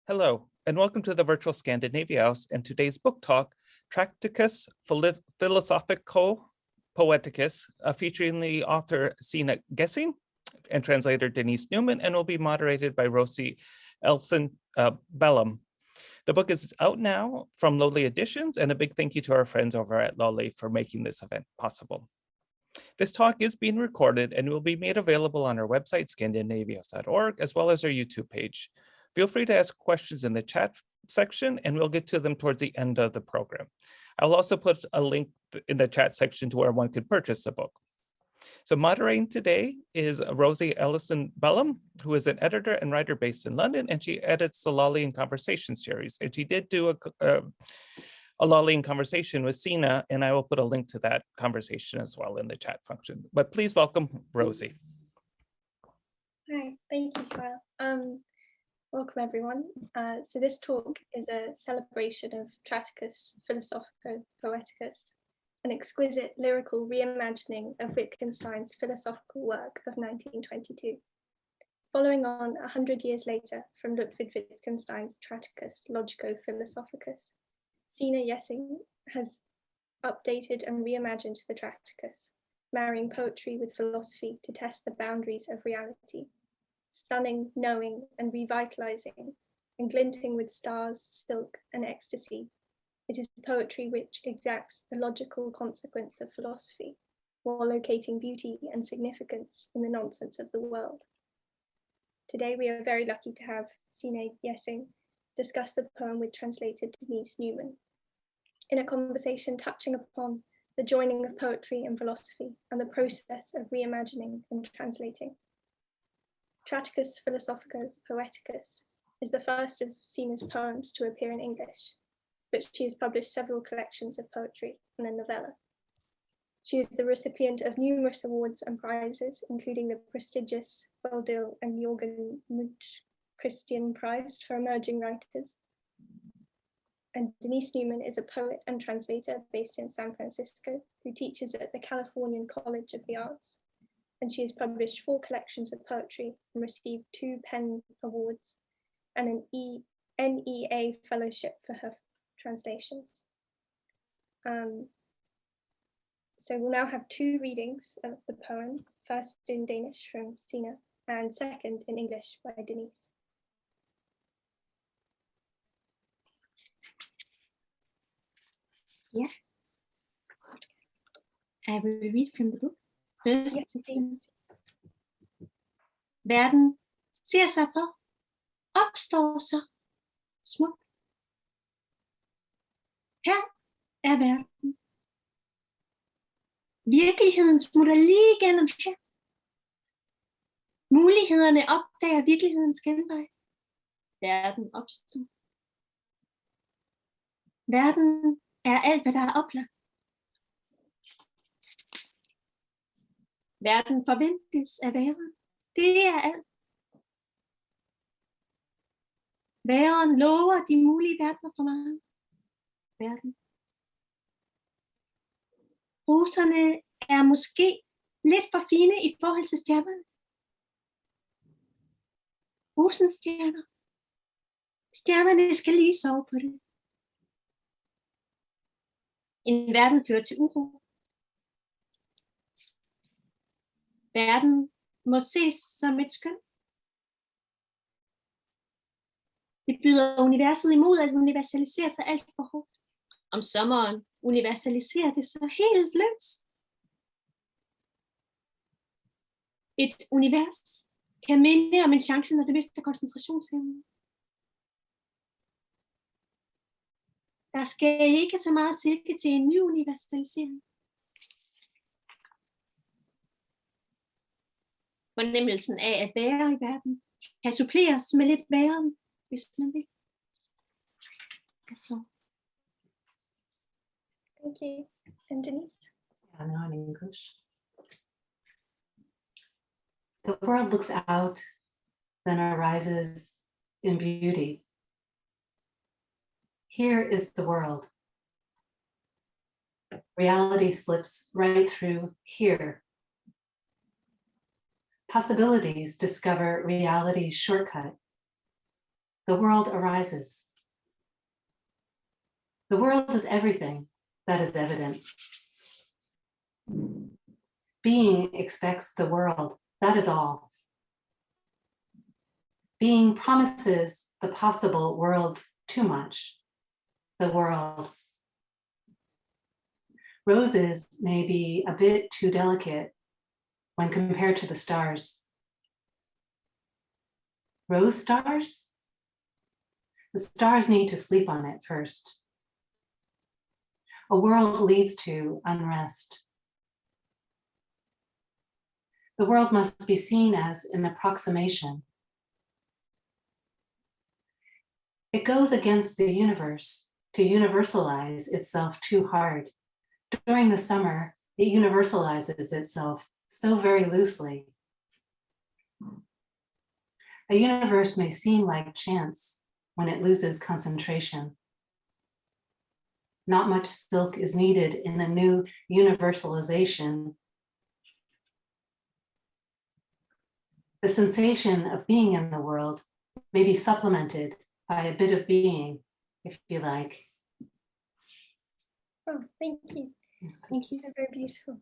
Hello, and welcome to the virtual Scandinavia House and today's book talk, Tractatus Philosophico-Poeticus, featuring the author Signe Gjessing and translator Denise Newman, and will be moderated by Rosie Ellison-Balaam. The book is out now from Lolli Editions, and a big thank you to our friends over at Lolli for making this event possible. This talk is being recorded and will be made available on our website, scandinaviahouse.org, as well as our YouTube page. Feel free to ask questions in the chat section, and we'll get to them towards the end of the program. I'll also put a link in the chat section to where one could purchase the book. So moderating today is Rosie Ellison-Balaam, who is an editor and writer based in London, and she edits the Lolli in Conversation series. And she did do a Lolli in Conversation with Signe, and I will put a link to that conversation as well in the chat function. But please welcome Rosie. Hi, thank you, Kyle. Welcome, everyone. So this talk is a celebration of Tractatus Philosophico-Poeticus, an exquisite lyrical reimagining of Wittgenstein's philosophical work of 1922. Following on 100 years later from Ludwig Wittgenstein's Tractatus Logico-Philosophicus, Signe Gjessing has updated and reimagined the Tractatus, marrying poetry with philosophy to test the boundaries of reality. Stunning, knowing, and revitalising, and glinting with stars, silk, and ecstasy. It is poetry which exacts the logical consequence of philosophy, while locating beauty and significance in the nonsense of the world. Today, we are very lucky to have Signe Gjessing discuss the poem with translator Denise Newman, in a conversation touching upon the joining of poetry and philosophy and the process of reimagining and translating. Tractatus Philosophico-Poeticus is the first of Signe's poems to appear in English, but she has published several collections of poetry and a novella. She is the recipient of numerous awards and prizes, including the prestigious Bodil and Jorgen Munch Christian Prize for Emerging Writers. And Denise Newman is a poet and translator based in San Francisco who teaches at the Californian College of the Arts. And she has published 4 collections of poetry and received 2 PEN Awards and an NEA Fellowship for her translations. So we'll now have 2 readings of the poem, first in Danish from Signe and second in English by Denise. Yeah. I will read from the book. First, verden ser sig for, opstår så smuk. Her er verden. Virkeligheden smutter lige igennem her. Mulighederne opdager virkelighedens genvej. Verden opstår. Verden er alt, hvad der er oplagt. Verden forventes af væren. Det er alt. Væren lover de mulige verdener for meget. Verden. Roserne er måske lidt for fine i forhold til stjernerne. Rosens stjerner. Stjernerne skal lige sove på det. En verden fører til uro. Verden må ses som et skøn. Det byder universet imod at universalisere sig alt for hårdt. Om sommeren universaliserer det sig helt løst. Et univers kan minde om en chance, når det mister koncentrationsevnen. Der skal ikke så meget silke til en ny universalisering. Fornemmelsen af at være i verden kan suppleres med lidt væren, hvis man vil. That's all. Thank you. And Denise? Yeah, now in English. The world looks out, then arises in beauty. Here is the world. Reality slips right through here. Possibilities discover reality's shortcut. the world arises. The world is everything that is evident. Being expects the world, that is all. Being promises the possible worlds too much, the world. Roses may be a bit too delicate when compared to the stars. Rose stars? The stars need to sleep on it first. A world leads to unrest. The world must be seen as an approximation. It goes against the universe to universalize itself too hard. During the summer, it universalizes itself so very loosely. A universe may seem like chance when it loses concentration. Not much silk is needed in a new universalization. The sensation of being in the world may be supplemented by a bit of being, if you like. Oh, thank you. Thank you. They're very beautiful.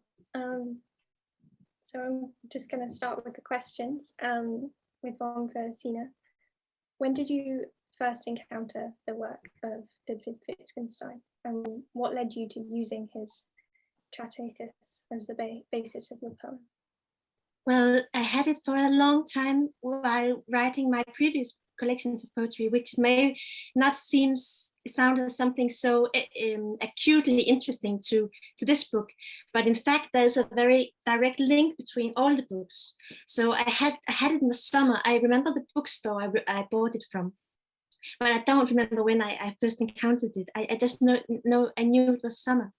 So I'm just going to start with the questions, with one for Signe. When did you first encounter the work of Ludwig Wittgenstein, and what led you to using his Tractatus as the basis of your poem? Well, I had it for a long time while writing my previous collections of poetry, which may not sound as something so acutely interesting to this book, but in fact there's a very direct link between all the books. So I had it in the summer. I remember the bookstore I bought it from, but I don't remember when I first encountered it. I just know I knew it was summer,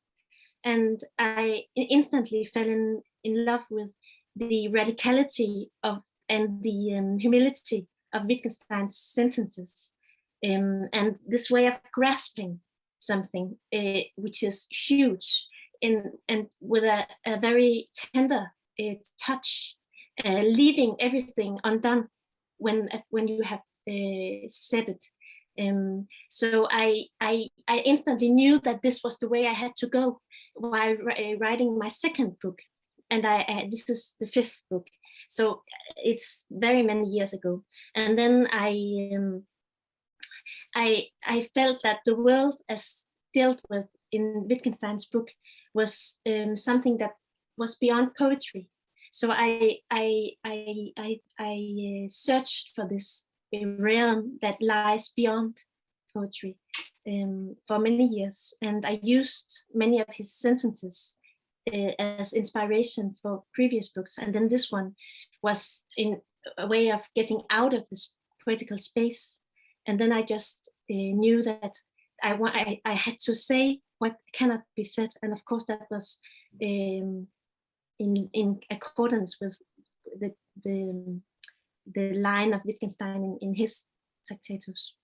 and I instantly fell in love with the radicality of and the humility of Wittgenstein's sentences, and this way of grasping something which is huge and with a very tender touch, leaving everything undone when you have said it. So I instantly knew that this was the way I had to go while writing my second book, and this is the fifth book. So it's very many years ago, and then I felt that the world as dealt with in Wittgenstein's book was something that was beyond poetry. So I searched for this realm that lies beyond poetry for many years, and I used many of his sentences as inspiration for previous books, and then this one was in a way of getting out of this poetical space. And then I just knew that I had to say what cannot be said, and of course that was in accordance with the line of Wittgenstein in his Tractatus.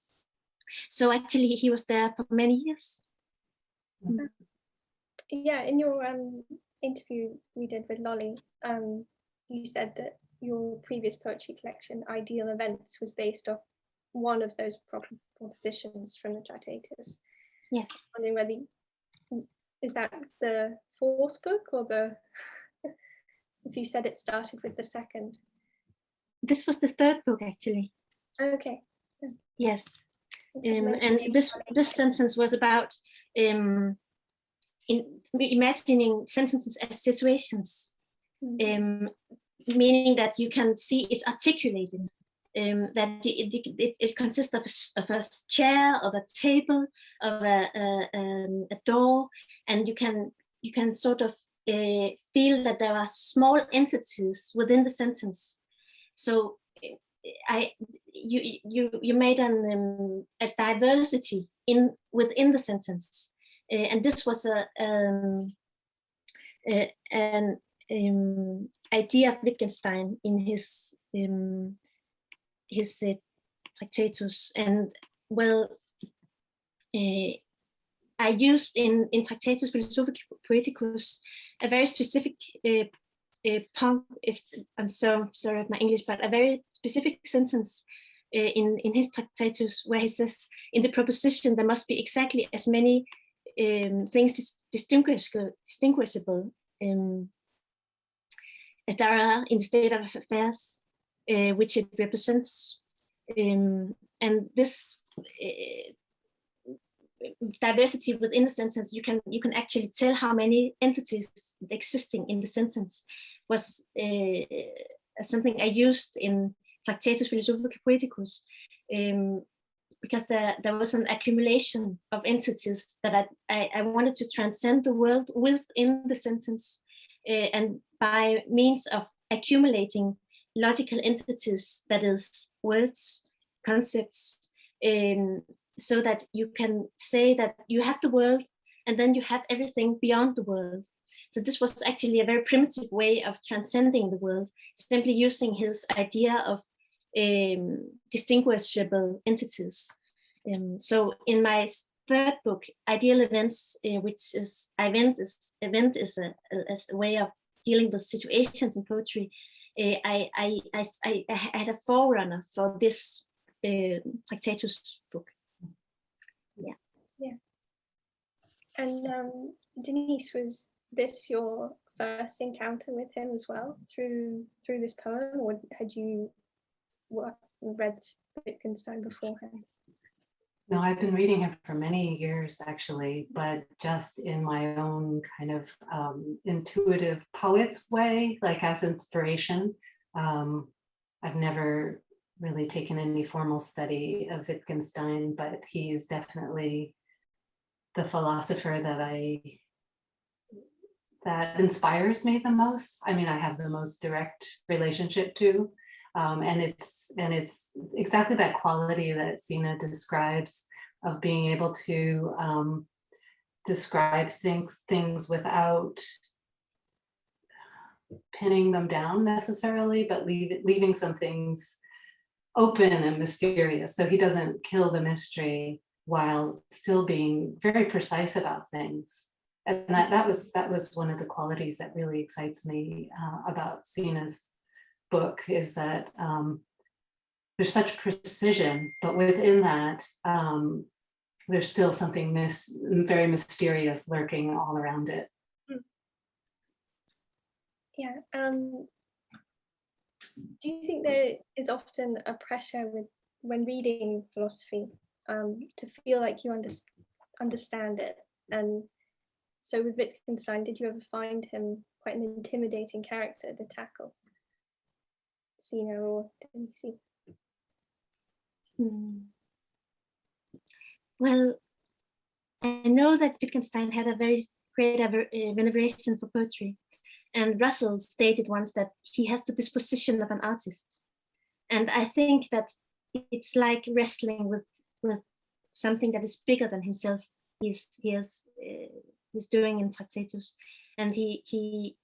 So actually he was there for many years. Yeah, in your interview we did with Lolli, you said that your previous poetry collection, Ideal Events, was based off one of those propositions from the Tractatus. Yes. I'm wondering whether, is that the fourth book, or if you said it started with the second? This was the third book, actually. Okay. Yes. And this sentence was about in imagining sentences as situations, meaning that you can see it's articulated, that it consists of a chair, of a table, of a door, and you can sort of feel that there are small entities within the sentence. So you made a diversity within the sentence, and this was an idea of Wittgenstein in his Tractatus. And well, I used in Tractatus Philosophico-Poeticus a very specific I'm so sorry of my English, but a very specific sentence in his Tractatus, where he says, in the proposition there must be exactly as many things distinguishable as there are in the state of affairs, which it represents. And this diversity within a sentence, you can actually tell how many entities existing in the sentence, was something I used in Tractatus Philosophico-Poeticus, because there was an accumulation of entities that I wanted to transcend the world within the sentence, and by means of accumulating logical entities, that is words, concepts, so that you can say that you have the world and then you have everything beyond the world. So this was actually a very primitive way of transcending the world, simply using his idea of distinguishable entities. So in my third book, Ideal Events, which is event is a way of dealing with situations in poetry, I had a forerunner for this Tractatus book. Yeah. And Denise, was this your first encounter with him as well through this poem, or had you read Wittgenstein beforehand? No, I've been reading him for many years, actually, but just in my own kind of intuitive poet's way, like as inspiration. I've never really taken any formal study of Wittgenstein, but he is definitely the philosopher that inspires me the most. I mean, I have the most direct relationship to. And it's exactly that quality that Signe describes, of being able to describe things without pinning them down necessarily, but leaving some things open and mysterious. So he doesn't kill the mystery while still being very precise about things. And that was one of the qualities that really excites me about Signe's book, is that there's such precision, but within that there's still something very mysterious lurking all around it. Yeah. Do you think there is often a pressure when reading philosophy to feel like you understand it? And so with Wittgenstein, did you ever find him quite an intimidating character to tackle? Signe or Denise? Well, I know that Wittgenstein had a very great veneration for poetry, and Russell stated once that he has the disposition of an artist. And I think that it's like wrestling with something that is bigger than himself. He's doing in Tractatus, and he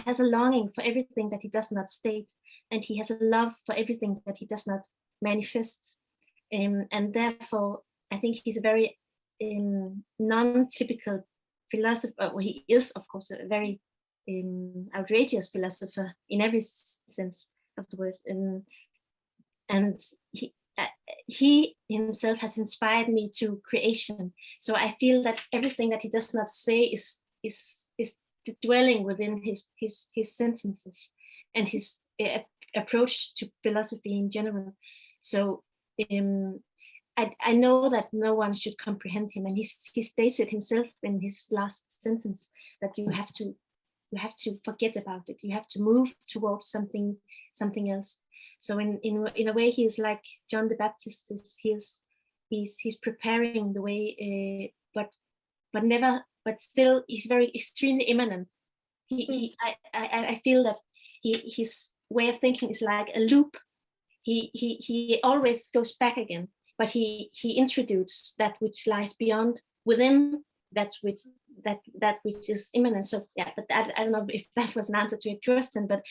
has a longing for everything that he does not state, and he has a love for everything that he does not manifest, and therefore I think he's a very non-typical philosopher. Well, he is, of course, a very outrageous philosopher in every sense of the word, and he himself has inspired me to creation. So I feel that everything that he does not say is dwelling within his sentences and his approach to philosophy in general. So I know that no one should comprehend him, and he states it himself in his last sentence, that you have to forget about it. You have to move towards something else. So in a way, he is like John the Baptist. He's preparing the way, but still he's very extremely immanent. I feel that his way of thinking is like a loop. He always goes back again, but he introduces that which lies beyond, within that which is immanent. So yeah, but I don't know if that was an answer to your question, but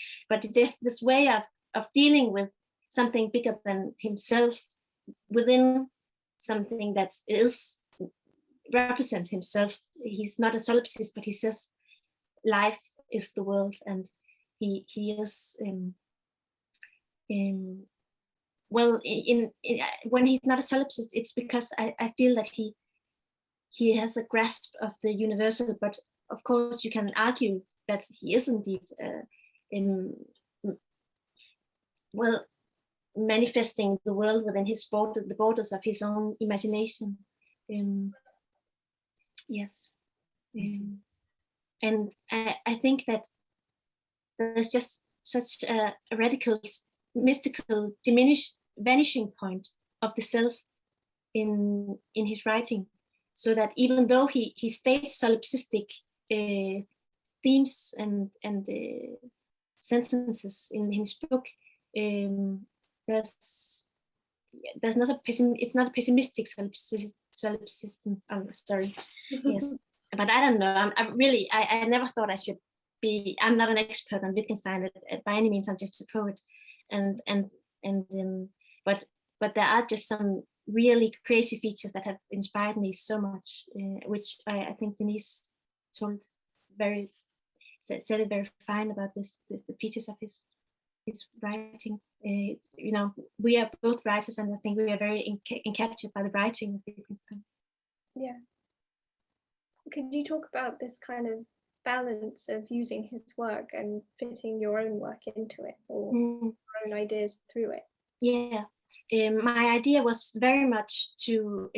just this way of dealing with something bigger than himself within something that represents himself. He's not a solipsist, but he says life is the world, and he is well, when he's not a solipsist, it's because I feel that he has a grasp of the universal, but of course you can argue that he is indeed well, manifesting the world within the borders of his own imagination. Yes. And I think that there's just such a radical, mystical, vanishing point of the self in his writing, so that even though he states solipsistic themes and sentences in his book, there's not it's not a pessimistic solipsism. I'm sorry. Yes, but I don't know. I never thought I should be. I'm not an expert on Wittgenstein by any means. I'm just a poet, but there are just some really crazy features that have inspired me so much, which I think Denise said it very fine about the features of his writing. You know, we are both writers, and I think we are very encaptured by the writing of Wittgenstein. Yeah. Could you talk about this kind of balance of using his work and fitting your own work into it, or your own ideas through it? Yeah. My idea was very much to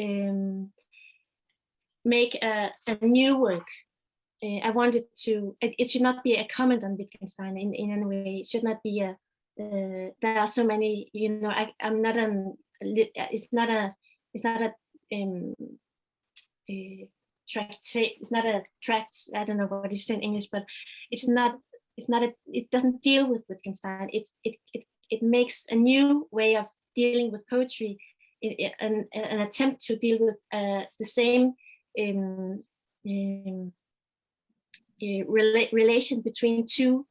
make a new work. I wanted to, it should not be a comment on Wittgenstein in any way. It should not be there are so many, you know, I'm not it's not a tractate, it's not a tract, I don't know what you say in English, but it doesn't deal with Wittgenstein. It makes a new way of dealing with poetry, an attempt to deal with the same relation between two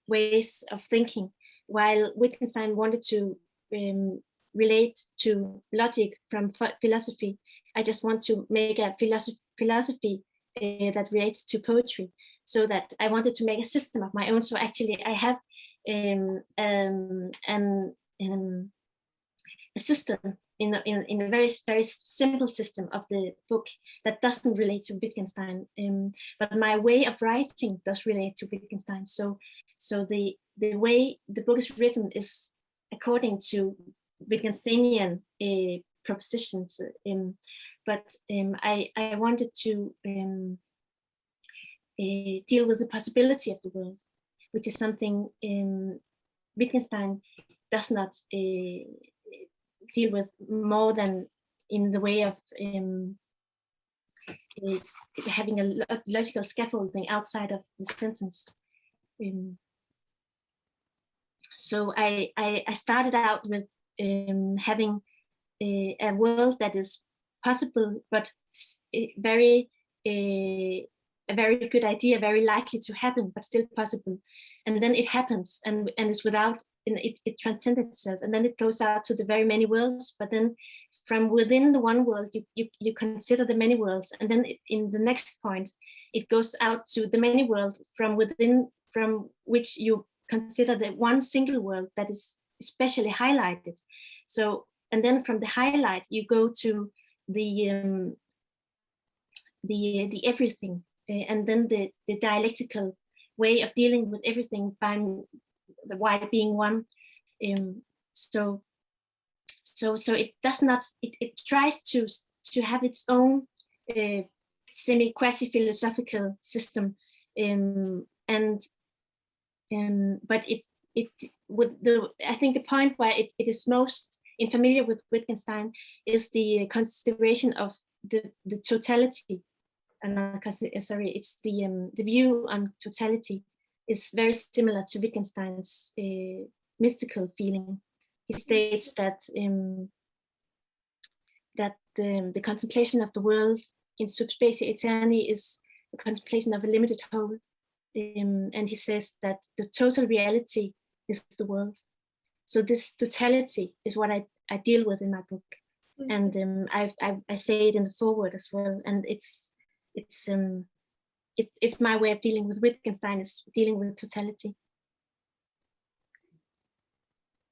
ways of thinking. While Wittgenstein wanted to relate to logic from philosophy, I just want to make a philosophy that relates to poetry. So that I wanted to make a system of my own. So actually, I have a system in a very simple system of the book that doesn't relate to Wittgenstein, but my way of writing does relate to Wittgenstein. So the way the book is written is according to Wittgensteinian propositions, but I wanted to deal with the possibility of the world, which is something Wittgenstein does not deal with more than in the way of having a logical scaffolding outside of the sentence. So I started out with having a world that is possible, but a very good idea, very likely to happen, but still possible. And then it happens, and it's without, it transcends itself, and then it goes out to the very many worlds. But then from within the one world, you consider the many worlds, and then in the next point, it goes out to the many worlds from within, from which you consider the one single world that is especially highlighted. So, and then from the highlight, you go to the everything, and then the dialectical way of dealing with everything by the while being one. So it does not. It tries to have its own quasi-philosophical system, but it would I think the point where it is most familiar with Wittgenstein is the consideration of the totality. And sorry, it's the view on totality is very similar to Wittgenstein's mystical feeling. He states that the contemplation of the world in subspecie aeterni is a contemplation of a limited whole, and he says that the total reality is the world. So this totality is what I deal with in my book, and I say it in the foreword as well. And it's my way of dealing with Wittgenstein, is dealing with totality.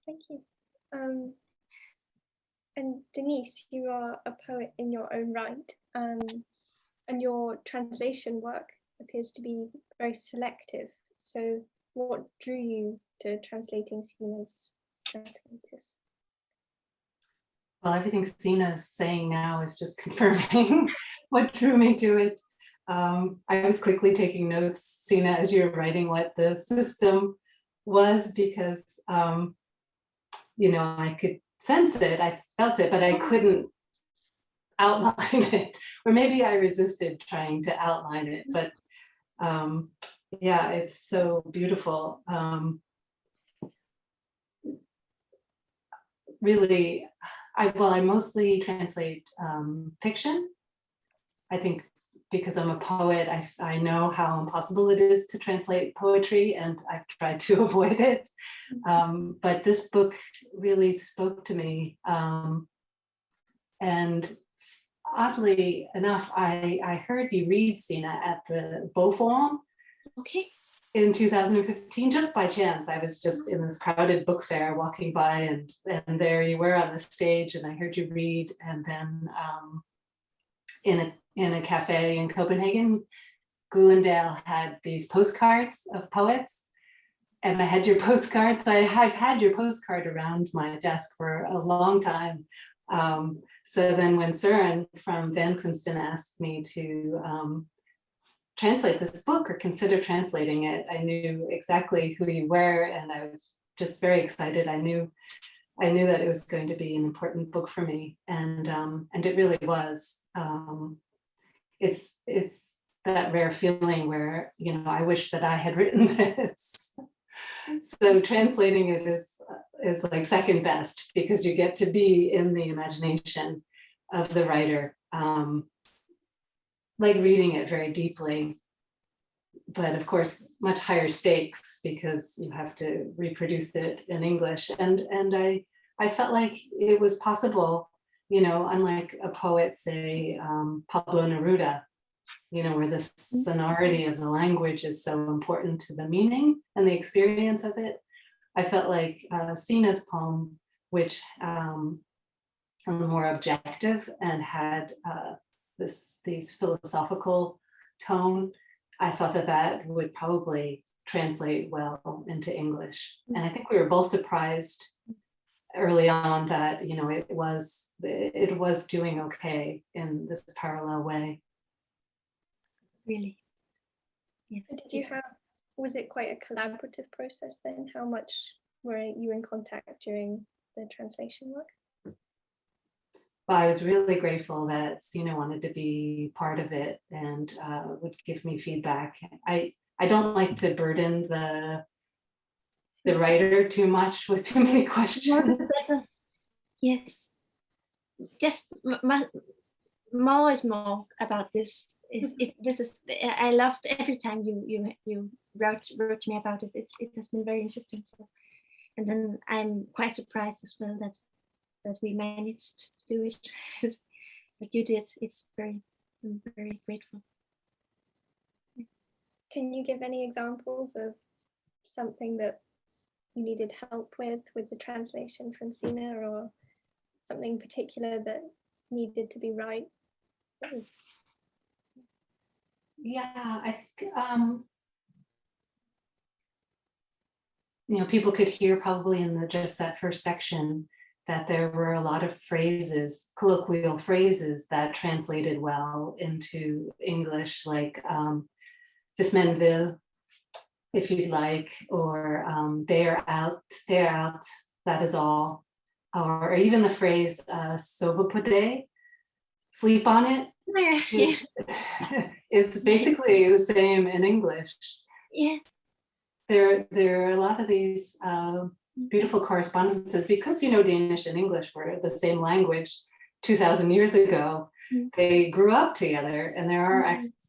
Thank you. And Denise, you are a poet in your own right, and your translation work appears to be very selective. So what drew you to translating Signe's Tractatus? Well, everything Signe's saying now is just confirming what drew me to it. I was quickly taking notes, Signe, as you were writing what the system was, because I could sense it, I felt it, but I couldn't outline it, or maybe I resisted trying to outline it. But yeah, it's so beautiful. Really, I mostly translate fiction. I think because I'm a poet, I know how impossible it is to translate poetry, and I've tried to avoid it. But this book really spoke to me. And oddly enough, I heard you read Signe at the Beauforum in 2015, just by chance. I was just in this crowded book fair walking by, and there you were on the stage, and I heard you read. And then in a cafe in Copenhagen, Gyldendal had these postcards of poets, and I had your postcards. I've had your postcard around my desk for a long time. So then when Søren from Van Kunsten asked me to translate this book or consider translating it, I knew exactly who you were, and I was just very excited. I knew that it was going to be an important book for me, and it really was. It's that rare feeling where I wish that I had written this. So translating it is like second best, because you get to be in the imagination of the writer, like reading it very deeply. But of course, much higher stakes, because you have to reproduce it in English. And I felt like it was possible, unlike a poet, say Pablo Neruda, where the sonority of the language is so important to the meaning and the experience of it. I felt like Signe's poem, which was more objective and had these philosophical tone, I thought that would probably translate well into English. And I think we were both surprised early on that it was doing okay in this parallel way. Really, yes. Did you was it quite a collaborative process then? How much were you in contact during the translation work? Well, I was really grateful that Signe wanted to be part of it and would give me feedback. I don't like to burden the writer too much with too many questions. Yes, just more is more about this. I loved every time you wrote to me about it. It has been very interesting. So, and then I'm quite surprised as well that we managed to do it. But you did. I'm very grateful. Yes. Can you give any examples of something that you needed help with the translation from Signe, or something particular that needed to be right? Yeah, I think people could hear probably in just that first section that there were a lot of phrases, colloquial phrases, that translated well into English, like "Hvis man vil," if you'd like, or "Stay out, that is all," or even the phrase "Sove på det," sleep on it. Is basically the same in English. Yes. There are a lot of these beautiful correspondences, because Danish and English were the same language 2,000 years ago. They grew up together, and there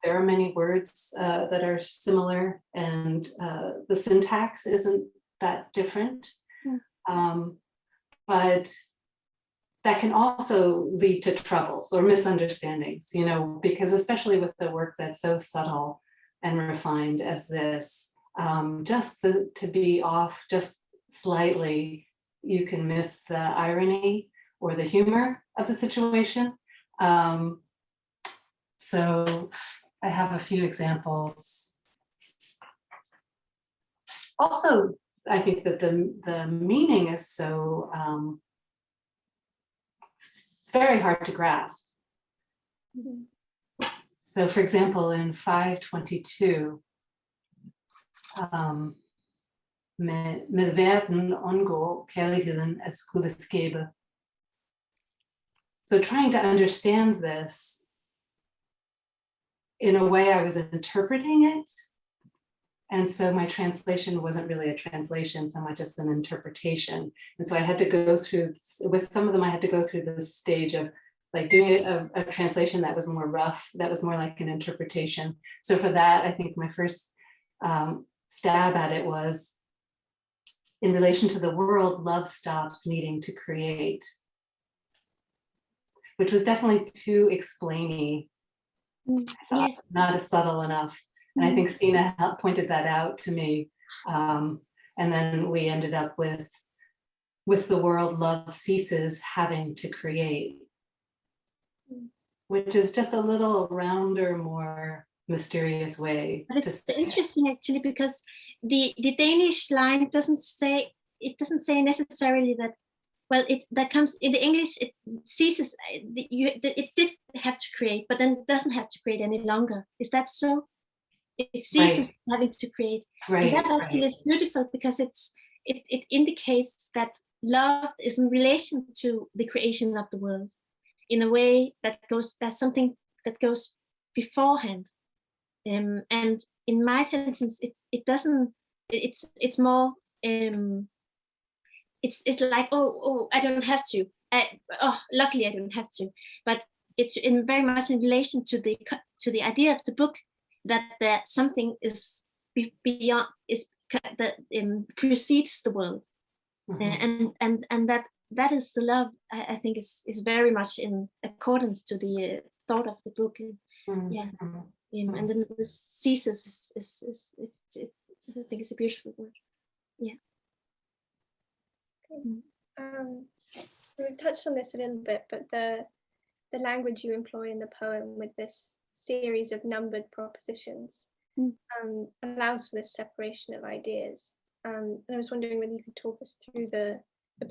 are many words that are similar, and the syntax isn't that different. But that can also lead to troubles or misunderstandings, because especially with the work that's so subtle and refined as this, to be off just slightly you can miss the irony or the humor of the situation. So I have a few examples. Also, I think that the meaning is so it's very hard to grasp. So for example, in 522, med verden undgår kærligheden at skulle skabe. So trying to understand this, in a way I was interpreting it. And so my translation wasn't really a translation so much as an interpretation. And so I had to go through, with some of them, I had to go through this stage of like doing a translation that was more rough, that was more like an interpretation. So for that, I think my first stab at it was, in relation to the world, love stops needing to create, which was definitely too explainy, Yes. not as subtle enough. And I think Signe pointed that out to me. And then we ended up with the world, love ceases having to create, which is just a little rounder, more mysterious way. But it's interesting actually, because the Danish line doesn't say necessarily that, well, that comes in the English, it ceases, it did have to create, but then it doesn't have to create any longer. Is that so? It ceases having to create. Right. And that actually is beautiful, because it indicates that love is in relation to the creation of the world in a way that's something that goes beforehand. And in my sentence, it doesn't, it's more, it's like, oh, I don't have to. Luckily I don't have to. But it's in very much in relation to the idea of the book, that something is beyond, that precedes the world. And that is the love, I think is very much in accordance to the thought of the book. Yeah. And then the ceases is I think it's a beautiful word. Yeah. Okay. We touched on this a little bit, but the language you employ in the poem with this series of numbered propositions allows for this separation of ideas. And I was wondering whether you could talk us through the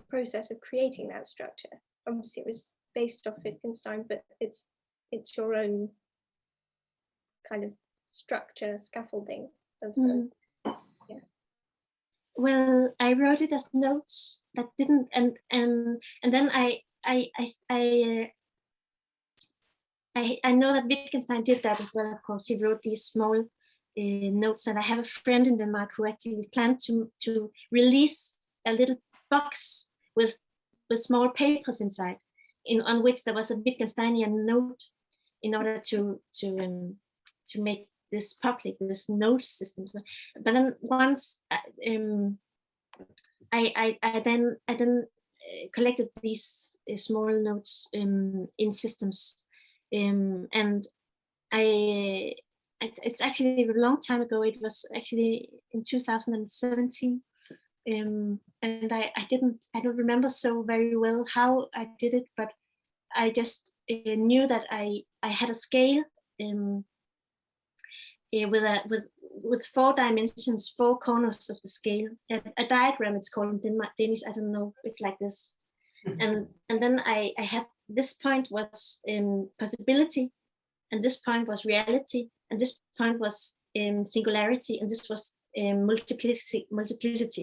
process of creating that structure. Obviously, it was based off Wittgenstein, but it's your own kind of structure, scaffolding of yeah. Well, I wrote it as notes that didn't, and then I know that Wittgenstein did that as well. Of course, he wrote these small notes, and I have a friend in Denmark who actually planned to release a little box with small papers inside, on which there was a Wittgensteinian note, in order to make this public, this note system. But then once I then collected these small notes in systems, and it's actually a long time ago. It was actually in 2017. And I don't remember so very well how I did it, but I just knew that I had a scale with 4 dimensions, 4 corners of the scale, a diagram. It's called in Danish. I don't know. It's like this, and then I had, this point was possibility, and this point was reality, and this point was singularity, and this was multiplicity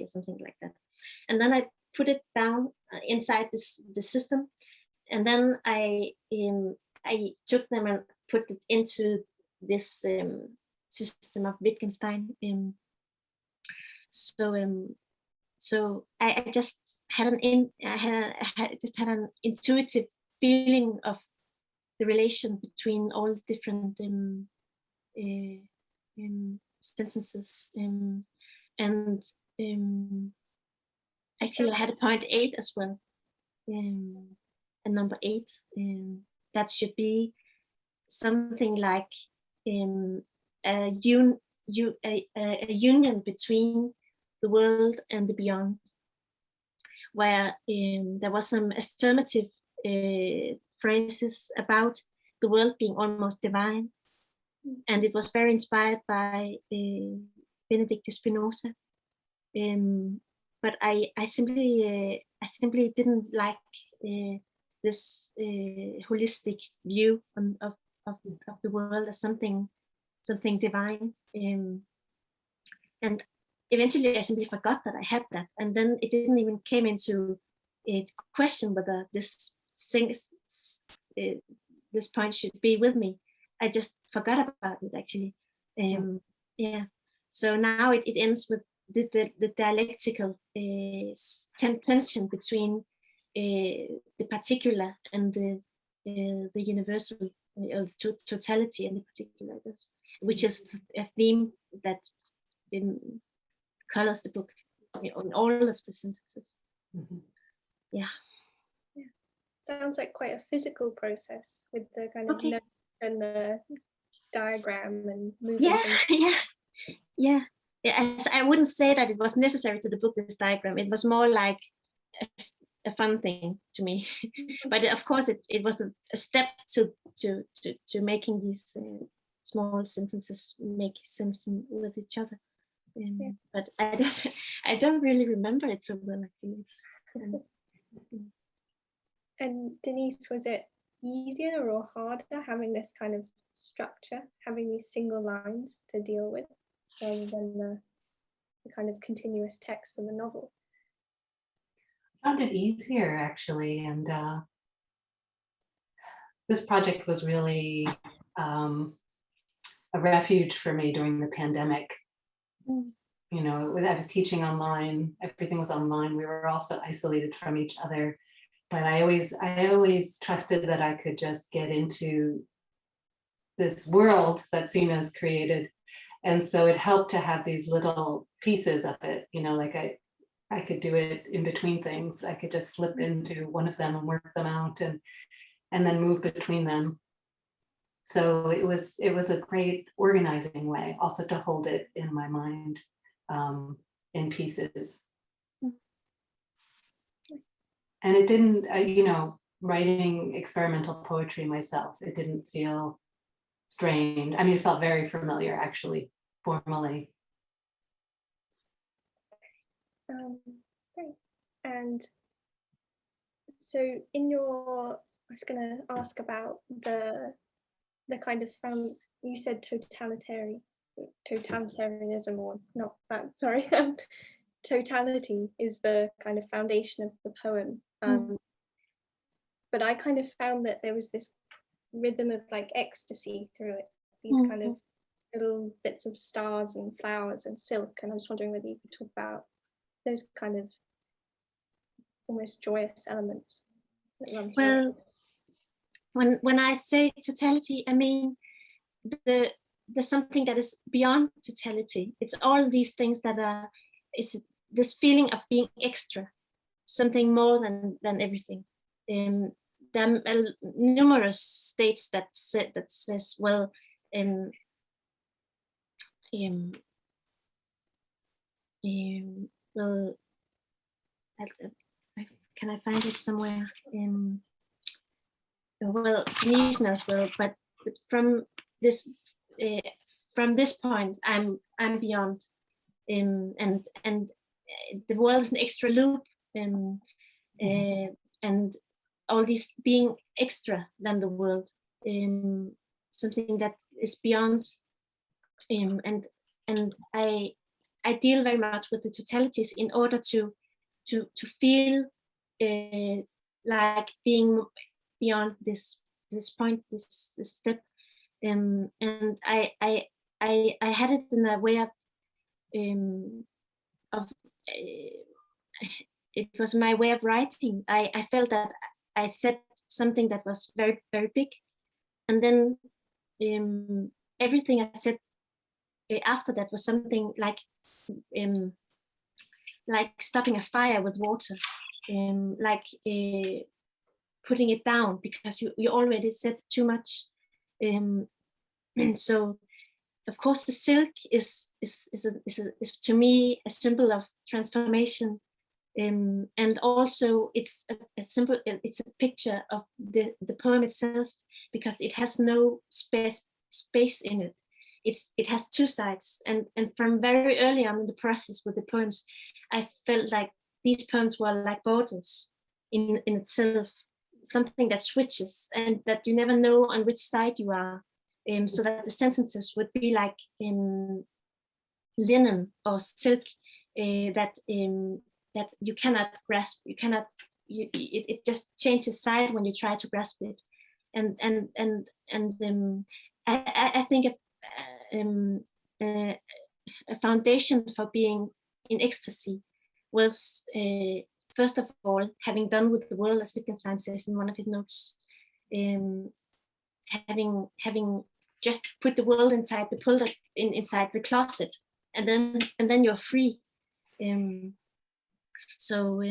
or something like that. And then I put it down inside the system, and then I took them and put it into this system of Wittgenstein. So I just had an intuitive feeling of the relation between all the different sentences, and actually I had a point 8 as well, a number 8, that should be something like a union between the world and the beyond, where there was some affirmative phrases about the world being almost divine, and it was very inspired by Benedict Spinoza. But I simply didn't like this holistic view of the world as something divine. And eventually I simply forgot that I had that, and then it didn't even came into a question whether this point should be with me. I just forgot about it actually. Yeah. So now it ends with the dialectical tension between the particular and the universal, or the totality and the particular, which is a theme that colors the book on all of the sentences. Yeah. Sounds like quite a physical process with the kind of notes and the diagram and moving things. Yeah. As I wouldn't say that it was necessary to the book, this diagram. It was more like a fun thing to me. But of course it was a step to making these small sentences make sense with each other. But I don't really remember it so well, actually. And Denise, was it easier or harder having this kind of structure, having these single lines to deal with, rather than the kind of continuous text of the novel? I found it easier, actually, and this project was really a refuge for me during the pandemic. You know, I was teaching online, everything was online. We were also isolated from each other, but I always trusted that I could just get into this world that Signe has created. And so it helped to have these little pieces of it, you know, like I could do it in between things. I could just slip into one of them and work them out and then move between them. So it was a great organizing way also to hold it in my mind in pieces. And it didn't, you know, writing experimental poetry myself, it didn't feel strained. I mean, it felt very familiar, actually, formally. Great. And so in your, I was going to ask about the kind of, you said totalitarianism, or not that, sorry, totality is the kind of foundation of the poem. But I kind of found that there was this rhythm of like ecstasy through it, these kind of little bits of stars and flowers and silk, and I was wondering whether you could talk about those kind of almost joyous elements that run through it. Well, when I say totality, I mean there's something that is beyond totality. It's all these things that are, it's this feeling of being extra, something more than everything. There are numerous states that says, well, well, can I find it somewhere? Well, Denise knows well, but from this point, I'm beyond, and the world is an extra loop, and all these being extra than the world, something that is beyond, and I deal very much with the totalities in order to feel like being beyond this point, this step, and I had it in a way of it was my way of writing. I felt that I said something that was very, very big, and then everything I said after that was something like stopping a fire with water, like putting it down because you already said too much. And so, of course, the silk is to me a symbol of transformation, And also it's a simple, it's a picture of the poem itself, because it has no space in it. It has two sides, and from very early on in the process with the poems, I felt like these poems were like borders in itself, something that switches and that you never know on which side you are. So that the sentences would be like linen or silk, that you cannot grasp. You cannot. It just changes side when you try to grasp it, and I think a foundation for being in ecstasy was, first of all, having done with the world, as Wittgenstein says in one of his notes, having just put the world inside the inside the closet, and then you're free. So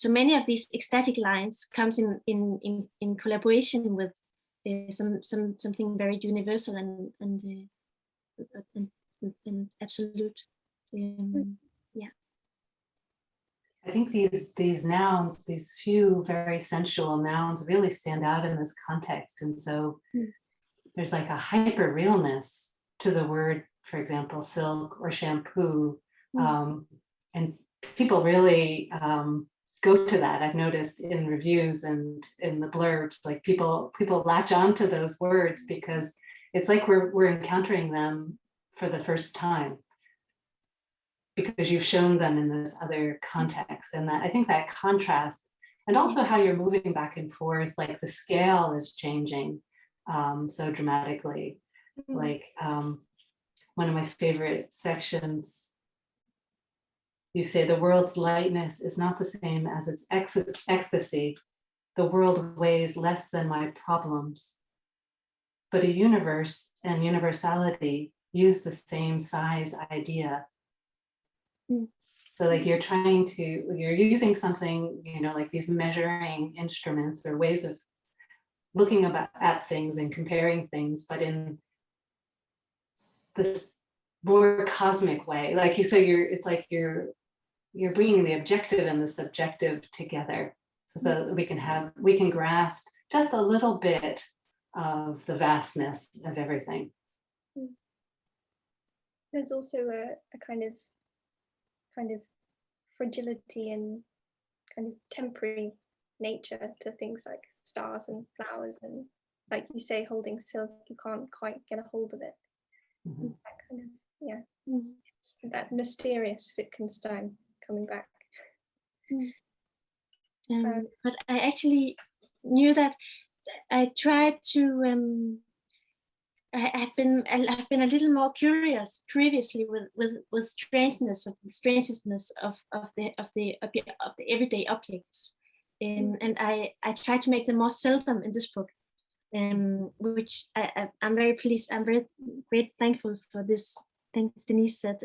many of these ecstatic lines comes in collaboration with something very universal and absolute. Yeah. I think these nouns, these few very sensual nouns, really stand out in this context, and so there's like a hyper realness to the word, for example, silk or shampoo, and people really go to that. I've noticed in reviews and in the blurbs, like people latch on to those words because it's like we're encountering them for the first time, because you've shown them in this other context. And that, I think that contrast, and also how you're moving back and forth, like the scale is changing so dramatically. Like one of my favorite sections, you say the world's lightness is not the same as its ecstasy. The world weighs less than my problems, but a universe and universality use the same size idea. So like you're using something, like these measuring instruments or ways of looking at things and comparing things, but in this more cosmic way. It's like you're bringing the objective and the subjective together so that we can grasp just a little bit of the vastness of everything. There's also a kind of fragility and kind of temporary nature to things like stars and flowers, and like you say, holding silk, you can't quite get a hold of it. That kind of, it's that mysterious Wittgenstein coming back. But I actually knew that I tried to. I've been a little more curious previously with strangeness of the everyday objects, and I try to make them more seldom in this book, which I'm very pleased. I'm very great thankful for this. Thanks, Denise said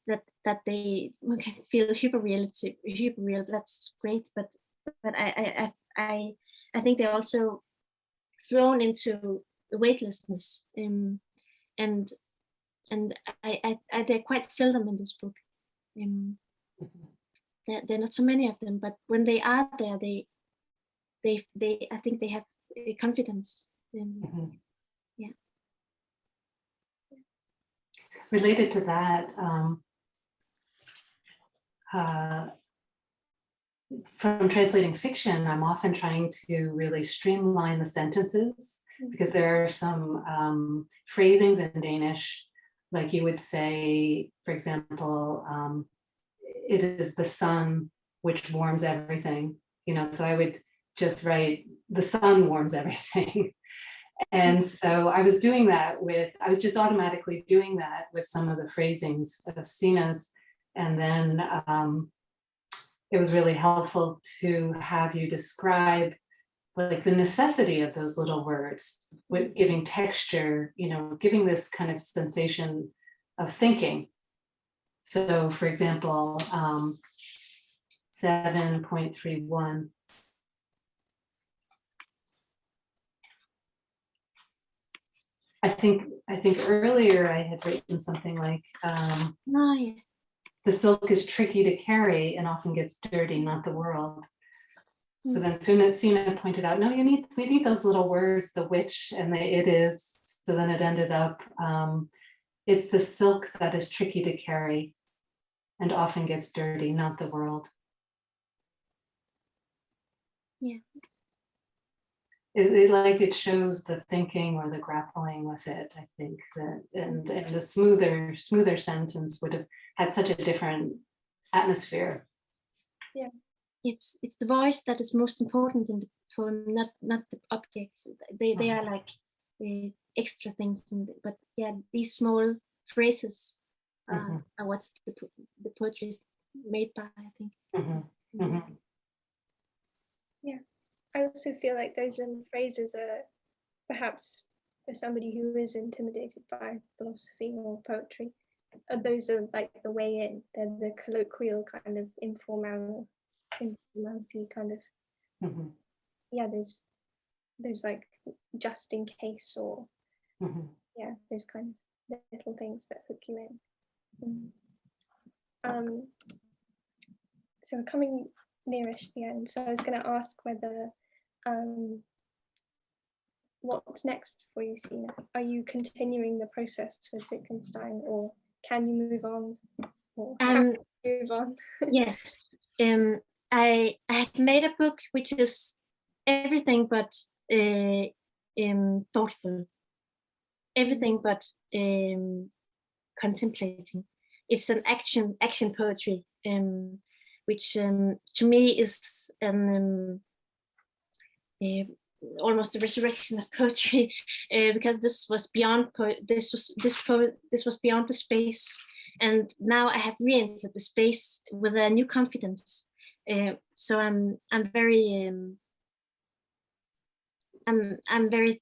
that they feel hyperreal. That's great, but I think they're also thrown into weightlessness, and they're quite seldom in this book. There are not so many of them, but when they are there, they I think they have confidence. Yeah. Related to that, from translating fiction, I'm often trying to really streamline the sentences, because there are some phrasings in Danish, like you would say, for example, it is the sun which warms everything, so I would just write, the sun warms everything. And so I was just automatically doing that with some of the phrasings of Signe's, and then it was really helpful to have you describe like the necessity of those little words, with giving texture, giving this kind of sensation of thinking. So for example, 7.31. I think earlier I had written something like, the silk is tricky to carry and often gets dirty, not the world. But then Signe pointed out, no, we need those little words, the which and the it is. So then it ended up, it's the silk that is tricky to carry and often gets dirty, not the world. Yeah. It shows the thinking or the grappling with it, I think, that and the smoother sentence would have had such a different atmosphere. Yeah. It's the voice that is most important in the poem, not the objects. They are like extra things, but yeah, these small phrases are what the poetry is made by, I think. Yeah, I also feel like those phrases are perhaps for somebody who is intimidated by philosophy or poetry. Those are like the way in. They're the colloquial kind of informality kind of. Yeah, there's like just in case or yeah, those kind of little things that hook you in. So we're coming nearish the end. So I was going to ask whether what's next for you, Signe? Are you continuing the process with Wittgenstein, or can you move on? Or can you move on? Yes. I have made a book which is everything but thoughtful, everything but contemplating. It's an action poetry, which to me is almost a resurrection of poetry, because this was beyond this was beyond the space, and now I have re-entered the space with a new confidence. So I'm very I'm very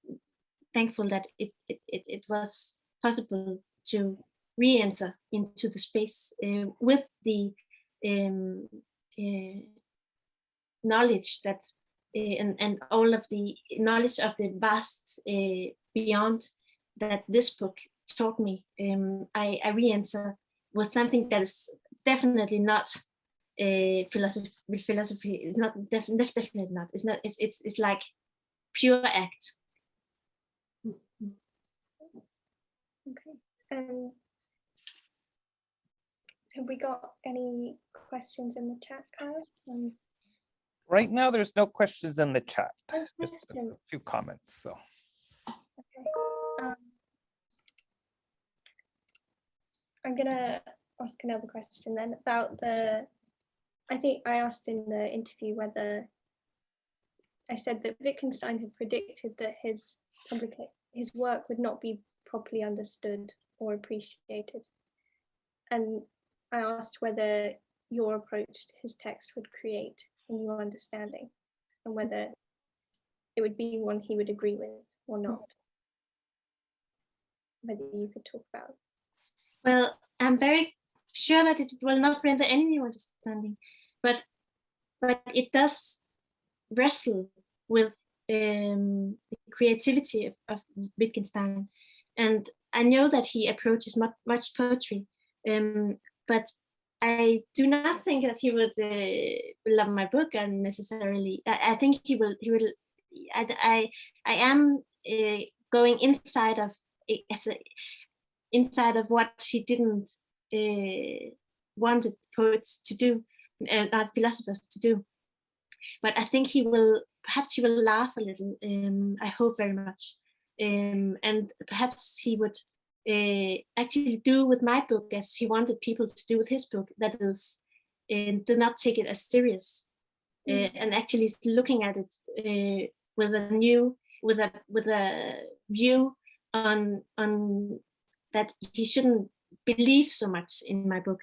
thankful that it was possible to re-enter into the space with the knowledge that and all of the knowledge of the vast beyond that this book taught me. I re-enter with something that is definitely not philosophy. Not definitely not. It's not. It's like pure act. Okay. Have we got any questions in the chat, Kyle? Right now, there's no questions in the chat. No Just a few comments. So. Okay. I'm gonna ask another question then about I think I asked in the interview whether I said that Wittgenstein had predicted that his work would not be properly understood or appreciated. And I asked whether your approach to his text would create a new understanding and whether it would be one he would agree with or not. Whether you could talk about. Well, I'm very sure that it will not render any new understanding, but it does wrestle with the creativity of Wittgenstein, and I know that he approaches much poetry, but I do not think that he would love my book unnecessarily. I think he will. I am going inside of inside of what he didn't wanted poets to do, not philosophers to do. But I think perhaps he will laugh a little. I hope very much, and perhaps he would actually do with my book as he wanted people to do with his book. That is, do not take it as serious, and actually looking at it with a view on that he shouldn't believe so much in my book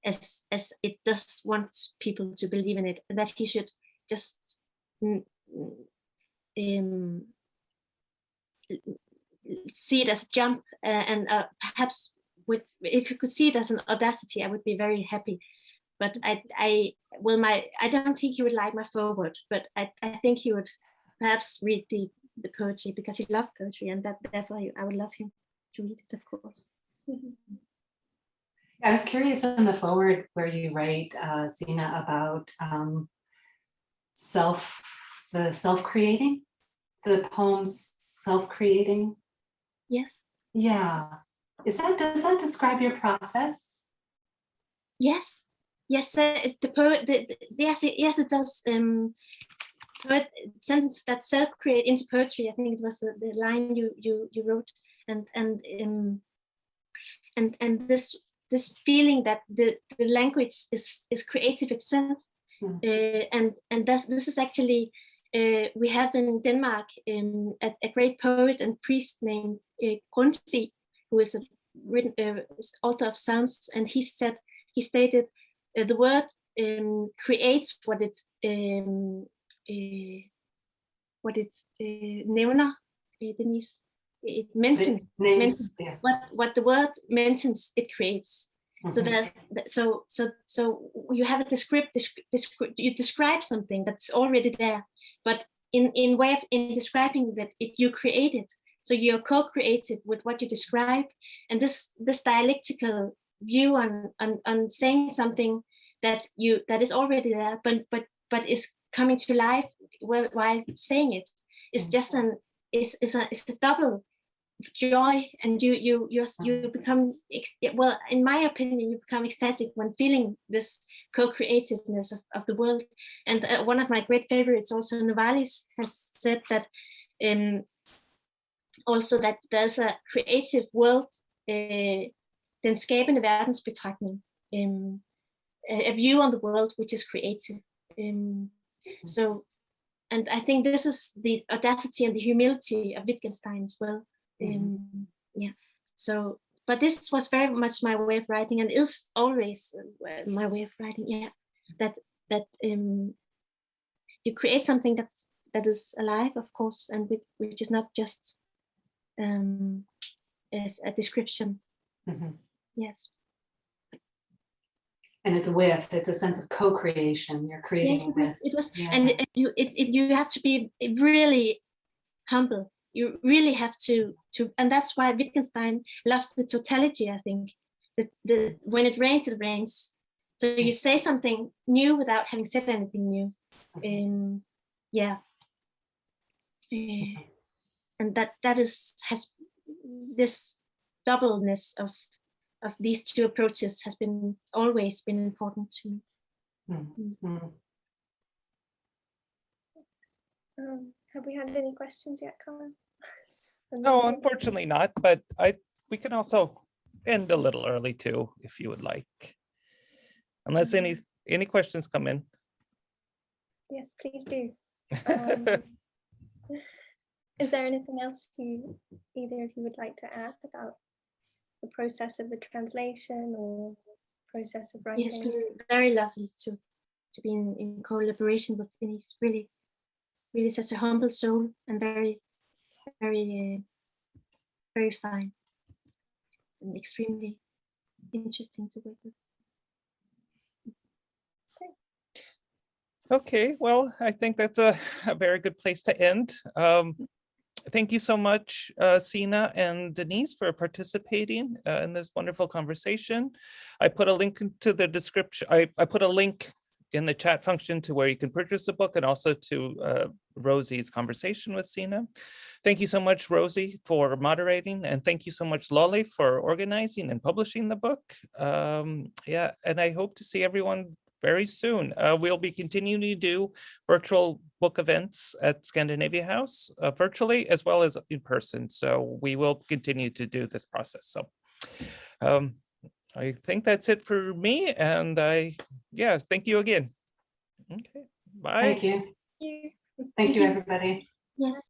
as it does want people to believe in it, and that he should just see it as a jump, and perhaps if you could see it as an audacity, I would be very happy. But I don't think he would like my foreword, but I think he would perhaps read the poetry because he loved poetry, and that therefore I would love him to read it, of course. I was curious in the forward where you write, Signe, about the self-creating, the poem's self-creating. Yes. Yeah. Does that describe your process? Yes. Yes, that is the poet. Yes, it does. Poet sentence that self-create into poetry. I think it was the line you wrote, and this feeling that the language is creative itself. And this is actually we have in Denmark a great poet and priest named Grundtvig, who is author of Psalms, and he stated the word creates what it nævner, Denise. It mentions, yeah. what the word mentions, it creates. So that so you have a you describe something that's already there, but in way of describing that you create it. So you're co-creative with what you describe, and this dialectical view on saying something that is already there, but is coming to life while saying it is just it's a double joy, and you become, well, in my opinion, you become ecstatic when feeling this co-creativeness of the world. And one of my great favorites, also Novalis, has said that also that there's a creative world, den skabende verdensbetragtning, a view on the world which is creative. So, and I think this is the audacity and the humility of Wittgenstein as well. Yeah. So, but this was very much my way of writing, and is always my way of writing. Yeah, that you create something that is alive, of course, and which is not just as a description. Yes. And it's a sense of co-creation. You're creating yes, it is. Yeah. And you have to be really humble. You really have to, and that's why Wittgenstein loves the totality. I think that when it rains. So you say something new without having said anything new. Yeah. And that has this doubleness of these two approaches has always been important to me. Have we had any questions yet, Colin? No, unfortunately not, but we can also end a little early too, if you would like. Unless any questions come in. Yes, please do. Is there anything else either of you would like to add about the process of the translation or process of writing? It's been very lovely to be in collaboration with Denise. Really, really such a humble soul, and very, very, very fine, and extremely interesting to work with. Okay, well, I think that's a very good place to end. Thank you so much, Signe and Denise, for participating in this wonderful conversation. I put a link into the description. I put a link in the chat function to where you can purchase the book, and also to Rosie's conversation with Signe. Thank you so much, Rosie, for moderating, and thank you so much, Lolli, for organizing and publishing the book. Yeah, and I hope to see everyone very soon. We'll be continuing to do virtual book events at Scandinavia House, virtually as well as in person. So we will continue to do this process. So I think that's it for me. And thank you again. Okay, bye. Thank you. Thank you, everybody. Yes.